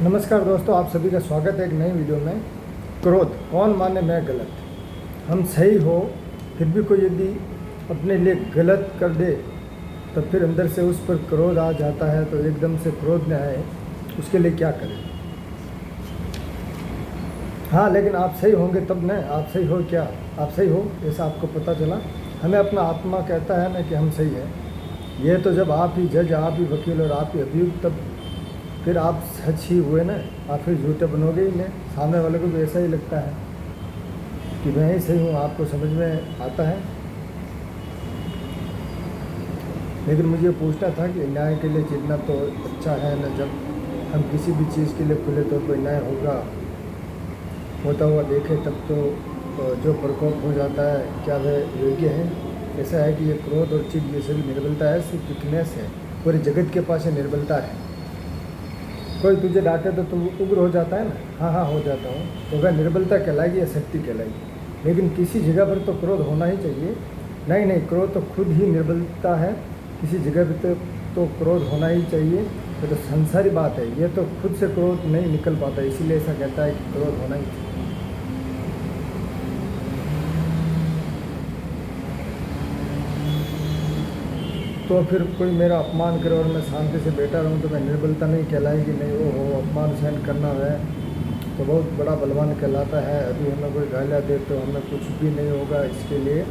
नमस्कार दोस्तों, आप सभी का स्वागत है एक नई वीडियो में। क्रोध कौन माने मैं गलत। हम सही हो फिर भी कोई यदि अपने लिए गलत कर दे तो फिर अंदर से उस पर क्रोध आ जाता है, तो एकदम से क्रोध न आए उसके लिए क्या करें। हाँ, लेकिन आप सही होंगे तब न। आप सही हो क्या? आप सही हो ऐसा आपको पता चला? हमें अपना आत्मा कहता है ना कि हम सही हैं। ये तो जब आप ही जज, आप ही वकील और आप ही अभियुक्त, तब फिर आप सच ही हुए ना। आप फिर झूठे बनोगे ही नहीं। सामने वाले को भी ऐसा ही लगता है कि मैं ही सही हूँ। आपको समझ में आता है। लेकिन मुझे पूछना था कि न्याय के लिए चिढ़ना तो अच्छा है ना। जब हम किसी भी चीज़ के लिए खुले तौर पर न्याय होता हुआ देखें तब तो जो प्रकोप हो जाता है क्या वह योग्य है? ऐसा है कि ये क्रोध और चिढ़ ये सभी निर्बलता है, सिर्फ वीकनेस है। पूरे जगत के पास ये निर्बलता है। कोई तुझे डांटे तो तुम उग्र हो जाता है ना। हाँ हाँ, हो जाता हूँ। तो वह निर्बलता कहलाएगी या शक्ति कहलाएगी? लेकिन किसी जगह पर तो क्रोध होना ही चाहिए। नहीं नहीं, क्रोध तो खुद ही निर्बलता है। किसी जगह पर तो क्रोध होना ही चाहिए। ये तो संसारी बात है। ये तो खुद से क्रोध नहीं निकल पाता, इसीलिए ऐसा कहता है कि क्रोध होना ही चाहिए। तो फिर कोई मेरा अपमान करे और मैं शांति से बैठा रहूं तो मैं निर्बलता नहीं कहलाएगी? नहीं, वो हो अपमान सहन करना है तो बहुत बड़ा बलवान कहलाता है। अभी हमें कोई गालियाँ दे तो हमें कुछ भी नहीं होगा, इसके लिए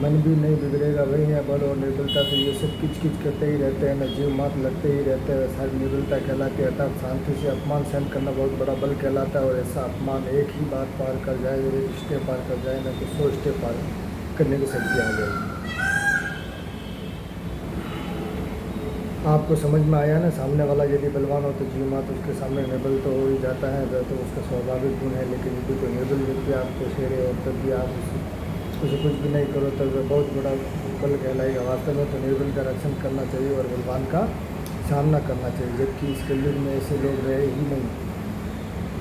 मन भी नहीं बिगड़ेगा। वही है बल और निर्बलता। तो ये सब किच किच करते ही रहते हैं ना, जीव मात लगते ही रहते हैं, सारी निर्बलता कहलाती है। अर्थात शांति से अपमान सहन करना बहुत बड़ा बल कहलाता है। और ऐसा अपमान एक ही बार पार कर जाए और एक स्टेप पार कर जाए ना, तो 100 स्टेप पार करने की शक्ति आ जाएगी। आपको समझ में आया ना? सामने वाला यदि बलवान हो तो जीव मात उसके सामने निर्बल तो हो ही जाता है, वह तो उसका स्वाभाविक गुण है। लेकिन यदि कोई निर्बल व्यक्ति आपको छेड़े और तब भी आप उसे कुछ भी नहीं करो तो वह बहुत बड़ा बल कहलाएगा। वास्तव में तो निर्बल का रक्षण करना चाहिए और बलवान का सामना करना चाहिए, जबकि इस कलयुग में ऐसे लोग रहे ही नहीं।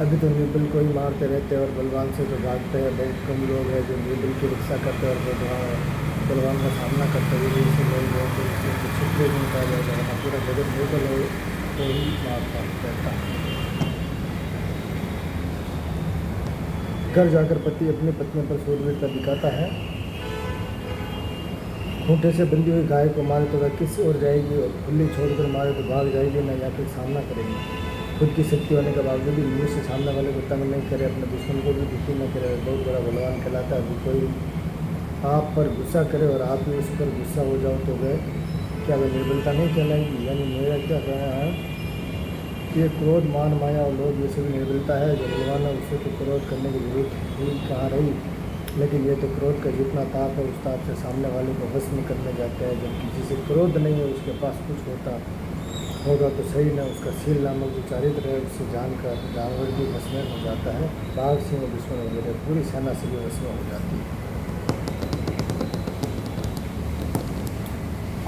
अभी तो निर्बल को ही मारते रहते हैं और बलवान से तो भागते हैं। बहुत कम लोग हैं जो निर्बल की रक्षा करते हैं और बलवान का सामना करते हुए ऐसे लोग हैं तो इसको छुट्टी नहीं कहा जाएगा। वरना पूरा जगत निर्बल हो तो ही मारता रहता है। घर जाकर पति अपनी पत्नी पर शूरवीरता दिखाता है। खूंटे से बंधी हुई गाय को मारे तो वह किस ओर जाएगी, और खुली छोड़कर मारे तो भाग जाएगी ना, या फिर सामना करेगी। खुद की शक्ति होने के बावजूद भी मुँह से सामने वाले को तंग नहीं करे, अपने दुश्मन को भी दुखी न करे, बहुत बड़ा बलवान कहलाता है। कोई आप पर गुस्सा करे और आप भी उस पर गुस्सा हो जाओ तो वह क्या वह निर्बलता नहीं कहलाएगी? यानी मेरा क्या कहना है कि ये क्रोध, मान, माया और लोभ ये सभी निर्बलता है। जो बलवान है उससे तो क्रोध करने की जरूरत ही कहाँ रही। लेकिन ये तो क्रोध का जितना ताप है उस ताप से सामने वाले को भस्म करने जाते हैं। जब किसी से क्रोध नहीं है, उसके पास कुछ होगा तो सही न, उसका शील नामक जो चारित्र है उससे जानकर जानवर भी भस्म हो जाता है। बाघ, सिंह, दुश्मन वगैरह पूरी सेना से भी भस्म हो जाती है।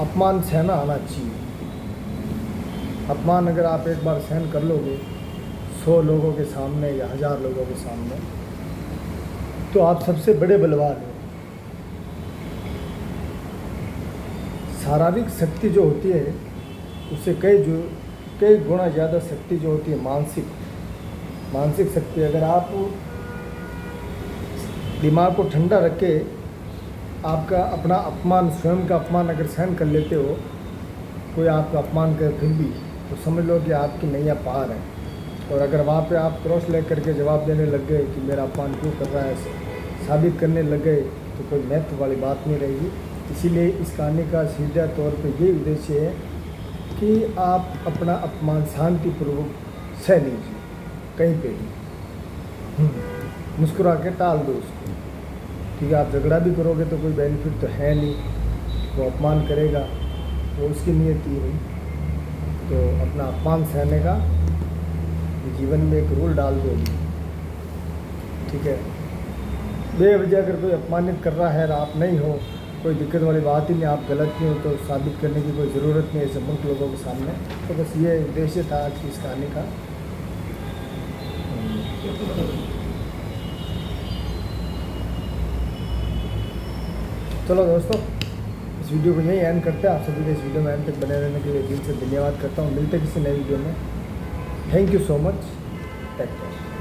अपमान सहना आना चाहिए। अपमान अगर आप एक बार सहन कर लोगे 100 लोगों के सामने या 1000 लोगों के सामने, तो आप सबसे बड़े बलवान हो। शारीरिक शक्ति जो होती है उससे कई गुना ज़्यादा शक्ति जो होती है मानसिक शक्ति। अगर आप दिमाग को ठंडा रख के आपका अपना अपमान, स्वयं का अपमान अगर सहन कर लेते हो, कोई आपका अपमान करे फिर भी, तो समझ लो कि आपकी नैया पार है। और अगर वहाँ पे आप क्रॉस ले करके जवाब देने लग गए कि मेरा अपमान क्यों कर रहा है, साबित करने लग गए, तो कोई महत्व वाली बात नहीं रहेगी। इसीलिए इस कहानी का सीधा तौर पे ये उद्देश्य है कि आप अपना अपमान शांतिपूर्वक सह लीजिए, कहीं पे भी मुस्कुरा के टाल दो उसको। ठीक है, आप झगड़ा भी करोगे तो कोई बेनिफिट तो है नहीं। वो अपमान करेगा, वो उसकी नियति है। तो अपना अपमान सहने का जीवन में एक रूल डाल दो। ठीक है, बेवजह अगर कोई अपमानित कर रहा है और आप नहीं हो, कोई दिक्कत वाली बात ही नहीं, आप गलत नहीं हो, तो साबित करने की कोई ज़रूरत नहीं है ऐसे मूर्ख लोगों के सामने। तो बस ये उद्देश्य था आज की इस कहानी का। चलो दोस्तों, इस वीडियो को यहीं एंड करते हैं। आप सभी को इस वीडियो में एंड तक बने रहने के लिए दिल से धन्यवाद करता हूँ। मिलते किसी नई वीडियो में। Thank you so much, take care.